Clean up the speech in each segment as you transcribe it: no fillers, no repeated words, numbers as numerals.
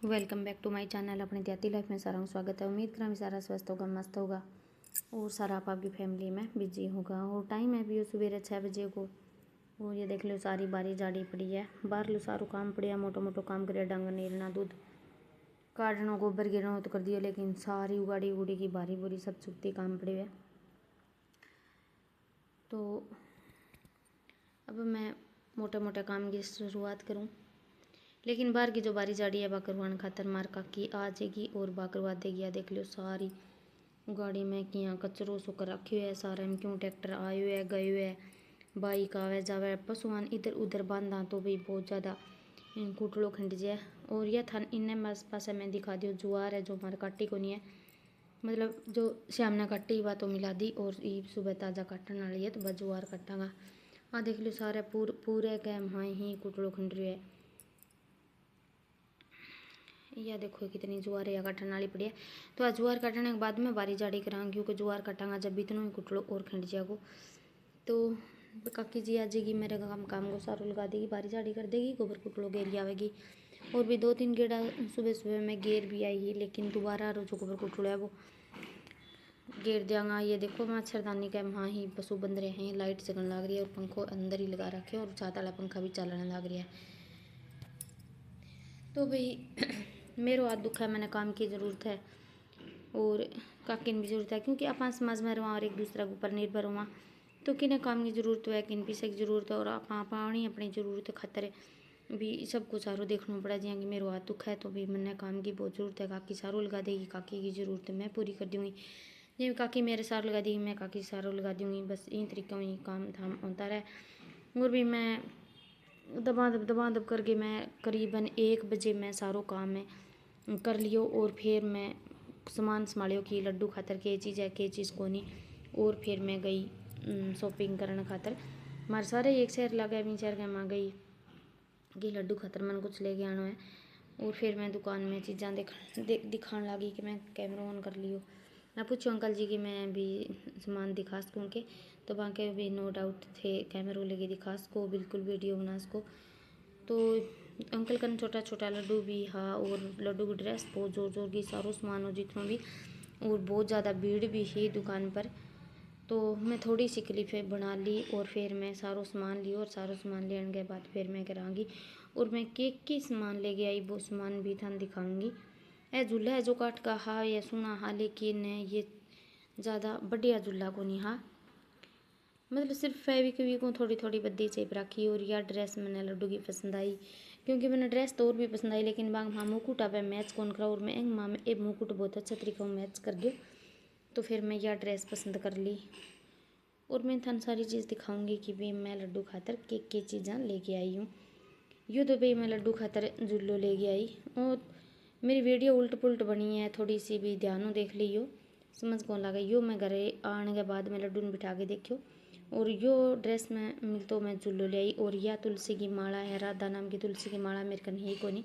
Welcome back to my channel. अपनी देहाती life में सारा स्वागत है। उम्मीद करा भी सारा स्वस्थ होगा, मस्त होगा और सारा आपकी फैमिली में बिजी होगा। और टाइम है भी सवेरे 6 बजे को। और ये देख लो सारी बारी जाड़ी पड़ी है, बाहर लो सारू काम पड़िया, मोटो मोटो काम करिया, डंग नीरना, दूध काटना, गोबर गिरना तो कर दिया, लेकिन सारी उगाड़ी उड़ी की भारी बुरी सब चुकती काम पड़े हुए। तो अब मैं मोटे मोटे काम की शुरुआत करूँ, लेकिन बाहर की जो बारी जाड़ी है बाकरवान खातर मार काकी आ जाएगी और बाकरवा देगी। देख लो सारी गाड़ी में किया कचरो सो कर रखे हुए है सारा में, क्यों ट्रैक्टर आए हुए है गए हुए है, बाइक आवे जावे, पशुआन इधर उधर बांधा तो भी बहुत ज़्यादा इन कुटड़ो खंड जाए। और यह था इन्हें पास मैं दिखा दियो जुआर है जो हमारे काटी को नहीं है, मतलब जो श्याम ने काटी वह तो मिला दी और ये सुबह ताज़ा काटने वाली है तो वह जुआर कटांगा। हाँ देख लो सारे पूरे कैम हाँ ही कुटड़ो खंड रहे है। यह देखो कितनी जुआर या काटने वाली पड़ी है। तो आज जुआर काटने के बाद में बारी जाड़ी करांगा, क्योंकि जुआर काटांगा जब इतना ही कुटलो और खंड जाएगो। तो काकी जी आ जाएगी, मेरे काम को सारू लगा देगी, बारी जाड़ी कर देगी, गोबर कुटलो गेर आवेगी। और भी 2-3 गेड़ा सुबह सुबह में गेर भी आई ही, लेकिन दोबारा रो जो गोबर कुटलो है वो गेर देंगा। ये देखो मच्छरदानी का वहाँ ही पशु बंद रहे हैं, लाइट जगन लग रही है और पंखो अंदर ही लगा रखे और छात वाला पंखा भी चलने लग रहा है। तो भाई मेरो हाथ दुखा है, मैंने काम की ज़रूरत है और काकिन भी ज़रूरत है, क्योंकि अपन समाज में रहा और एक दूसरे के ऊपर निर्भर हुआ तो किन्हें काम की ज़रूरत है, किन पैसे की ज़रूरत है। और आप अपनी ज़रूरत खातर भी सब कुछ सारो देखना पड़ा जिया कि मेरो हाथ दुखा है तो भी मैंने काम की बहुत ज़रूरत है। काकी सारो लगा देगी, काकी की ज़रूरत मैं पूरी कर दूँगी, जब काकी मेरे सारो लगा देगी मैं काकी सारो लगा दूँगी। बस इन तरीक़ों ही काम धाम होता रहे। और भी मैं दबा करके मैं करीबन 1 बजे मैं सारो काम में कर लियो। और फिर मैं सामान संभालियो कि लड्डू खातर के चीज़ है के चीज़ को नहीं। और फिर मैं गई शॉपिंग करने खातर, मारे सारे एक शहर लगे भी शहर के माँ गई कि लड्डू खातर मन कुछ लेके आना है। और फिर मैं दुकान में चीज़ां दिखाने लगी कि मैं कैमरा ऑन कर लियो। मैं पूछो अंकल जी कि मैं भी सामान दिखा सकूँ के, तो वहाँ के भी नो डाउट थे कैमरों लेके दिखा सको, बिल्कुल वीडियो बना सको। तो अंकल कन छोटा छोटा लड्डू भी हाँ, और लड्डू की ड्रेस बहुत जोर जोर की सारो सामान हो जितना भी, और बहुत ज़्यादा भीड़ भी है दुकान पर। तो मैं थोड़ी सी क्लिपें बना ली और फिर मैं सारो सामान ली, और सारो सामान लेने के बाद फिर मैं कराँगी। और मैं केक की सामान लेके आई, वो सामान भी थान दिखाऊंगी। यह झूला है जो काठ का हाँ या सुना हाँ, लेकिन ये ज़्यादा बढ़िया झूला को नहीं हाँ, मतलब सिर्फ फेविक्विक को थोड़ी थोड़ी बद्दी चेप रखी। और यह ड्रेस मैंने लड्डू की पसंद आई, क्योंकि मैंने ड्रेस तो और भी पसंद आई, लेकिन बांग माँ मुकुट पे मैच कौन करा, और मैं एक माँ में एक मुकुट बहुत अच्छा तरीका मैच कर दियो, तो फिर मैं यह ड्रेस पसंद कर ली। और मैं थान सारी चीज़ दिखाऊंगी कि भाई मैं लड्डू खातर के चीज़ां लेके आई हूँ। यूँ तो भाई मैं लड्डू खातर झूलो लेके आई, और मेरी वीडियो उल्ट पुल्ट बनी है, थोड़ी सी भी ध्यान देख लियो, समझ कौन लगा। यो मैं घरे आने के बाद मैं लड्डू ने बिठा के देखियो। और यो ड्रेस में मिल तो मैं झूलो ले आई। और यह तुलसी की माला है, राधा नाम की तुलसी की माला मेरे कन ही को नहीं।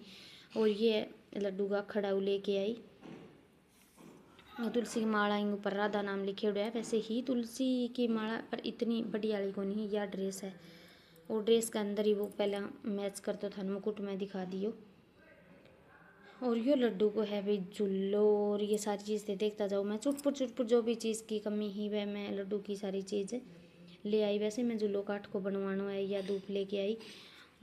और ये लड्डू का खड़ाऊ लेके आई, और तुलसी की माला के ऊपर राधा नाम लिखे हुए है। वैसे ही तुलसी की माला पर इतनी बड़ी वाली को नहीं, यह ड्रेस है। और ड्रेस के अंदर ही वो पहला मैच कर तो था मुकुट में दिखा दियो। और यो लड्डू को है भाई झुल्लो, और ये सारी चीज़ें देखता जाओ मैं चुटपुट जो भी चीज़ की कमी ही वह मैं लड्डू की सारी चीज़ ले आई। वैसे मैं झुल्लो काठ को बनवाना है या धूप लेके आई,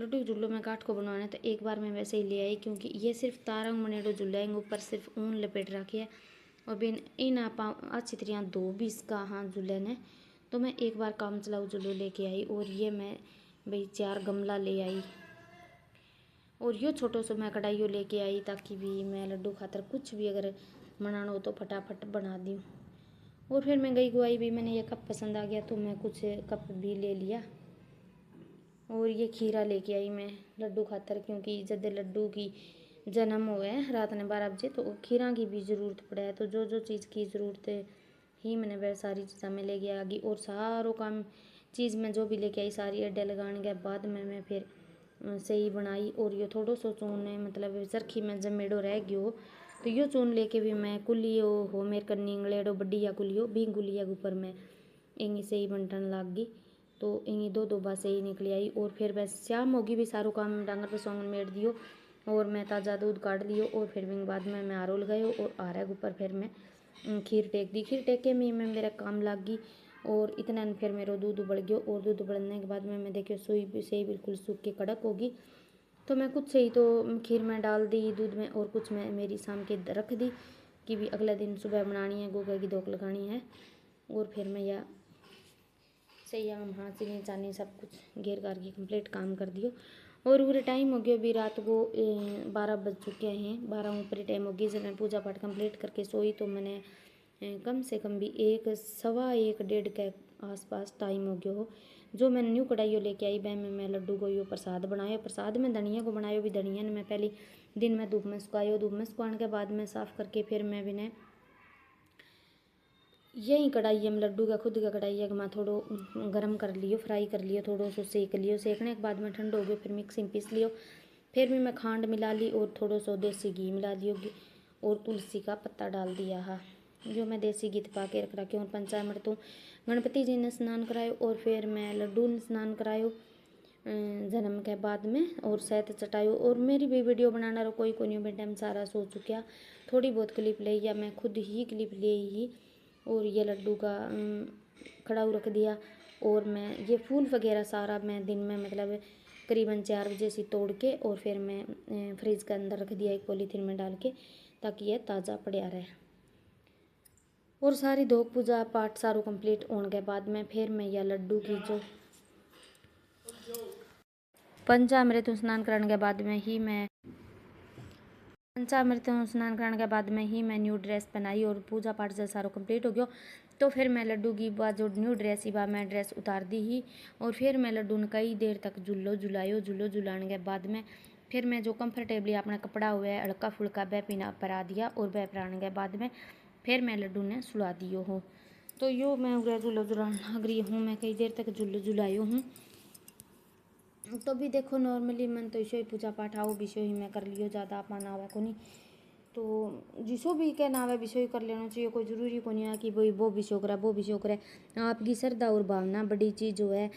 लड्डू झुल्लो में काठ को बनवाना है तो एक बार मैं वैसे ही ले आई, क्योंकि ये सिर्फ तारंग बनेडो झुल्ला है, ऊपर सिर्फ ऊन लपेट रखी है। और बिन इन आप अच्छी तरह दो भी इसका हाँ झूले ने, तो मैं एक बार काम चलाऊ झुल्लो लेके आई। और ये मैं भाई 4 गमला ले आई, और यो छोटो सो मैं कढ़ाइयों लेके आई, ताकि भी मैं लड्डू खातर कुछ भी अगर बनाना हो तो फटाफट बना दूँ। और फिर मैं गई गुआई भी, मैंने ये कप पसंद आ गया तो मैं कुछ कप भी ले लिया। और ये खीरा लेके आई मैं लड्डू खातर, क्योंकि जब लड्डू की जन्म हुआ है रात ने 12 बजे, तो खीरा की भी ज़रूरत पड़ा है। तो जो जो चीज़ की ज़रूरत है ही मैंने वह सारी चीज़ें मैं लेके आ गई। और सारों काम चीज़ मैं जो भी लेके आई सारी अड्डे लगाने के बाद में मैं फिर सही बनाई। और ये थोड़ो सो चून है, मतलब चरखी में जमेड़ो रह गयो, तो यो चून लेके भी मैं कुलियो हो मेरे कन्नी इंगलेड़ो बड्डिया कुलियो भी गुलिया के ऊपर मैं इंगी से ही बंटन लग गई। तो इंगी दो बार से ही निकली आई। और फिर बस शाम होगी भी सारो काम डांगर पर सोंगन मेड़ दियो, और मैं ताज़ा दूध काट लियो और फिर भी बाद में मैं आरो लगायो और आरे के ऊपर फिर मैं खीर टेक दी। खीर टेक के में मेरा काम लग गई और इतना फिर मेरा दूध उबल गयो और दूध उबलने के बाद में देखियो सोई से ही बिल्कुल सूख के कड़क होगी। तो मैं कुछ सही तो खीर में डाल दी दूध में और कुछ मैं मेरी शाम के रख दी कि भी अगले दिन सुबह बनानी है, गोगा की दोक लगानी है। और फिर मैं यह सही आम हाथ से चानी सब कुछ घेर कर के कंप्लीट काम कर दियो। और पूरे टाइम हो गया, अभी रात को 12 बज चुके हैं, 12 ऊपर टाइम हो गई। जब मैं पूजा पाठ कंप्लीट करके सोई तो मैंने कम से कम भी 1, 1, 1, 1:30 के आसपास टाइम हो गया हो। जो मैं न्यू कढ़ाई लेके आई वह में मैं लड्डू को यो प्रसाद बनायो। प्रसाद में धनिया को बनायो। भी धनिया ने मैं पहले दिन में धूप में सुखायो। धूप में सुखाने के बाद में साफ़ करके फिर मैं भी यही कढ़ाई है लड्डू का खुद का कढ़ाई है मैं थोड़ो गरम कर लियो, फ्राई कर लियो, थोड़ो सो सेक लियो। सेकने के बाद में ठंड हो गयो फिर मिक्सी में पीस लियो। फिर भी मैं खांड मिला ली और थोड़ो सो देसी घी मिला लियो और तुलसी का पत्ता डाल दिया है जो मैं देसी घी पा के रख रखे। और पंचामृत तो गणपति जी ने स्नान करायो और फिर मैं लड्डू ने स्नान करायो जन्म के बाद में और सहत चटायो। और मेरी भी वीडियो बनाना रो कोई को नहीं भी टाइम सारा सो चुका। थोड़ी बहुत क्लिप ले या मैं खुद ही क्लिप ले ही और ये लड्डू का खड़ाऊ रख दिया। और मैं ये फूल वगैरह सारा मैं दिन में मतलब करीबन 4 बजे से तोड़ के और फिर मैं फ्रिज के अंदर रख दिया एक पॉलीथीन में डाल के ताकि यह ताज़ा पड़ा रहे। और सारी धोक पूजा पाठ सारो कंप्लीट होने के बाद में फिर मैं यह लड्डू की जो पंचामृत स्नान करने के बाद में ही मैं न्यू ड्रेस पहनाई और पूजा पाठ जब सारो कंप्लीट हो गयो। तो फिर मैं लड्डू की बाद जो न्यू ड्रेस ही बा मैं ड्रेस उतार दी ही और फिर मैं लड्डू ने कई देर तक झुलाने के बाद में फिर मैं जो कंफर्टेबली अपना कपड़ा हुआ है हल्का फुल्का वह पीना परा दिया। और वह पराने के बाद में फिर मैं लड्डू ने सुला दियो हो। तो यो मैं उगरा झूलाने लग रही हूँ, मैं कई देर तक झुलायो हूँ। तो भी देखो नॉर्मली मन तो इशो ही पूजा पाठ आओ विषय ही मैं कर लियो, ज़्यादा आप नावे को नहीं तो जिसो भी के नावे विषय ही कर लेना चाहिए। कोई ज़रूरी को नहीं है कि भाई वो विषय करे आपकी श्रद्धा और भावना बड़ी चीज़ जो है।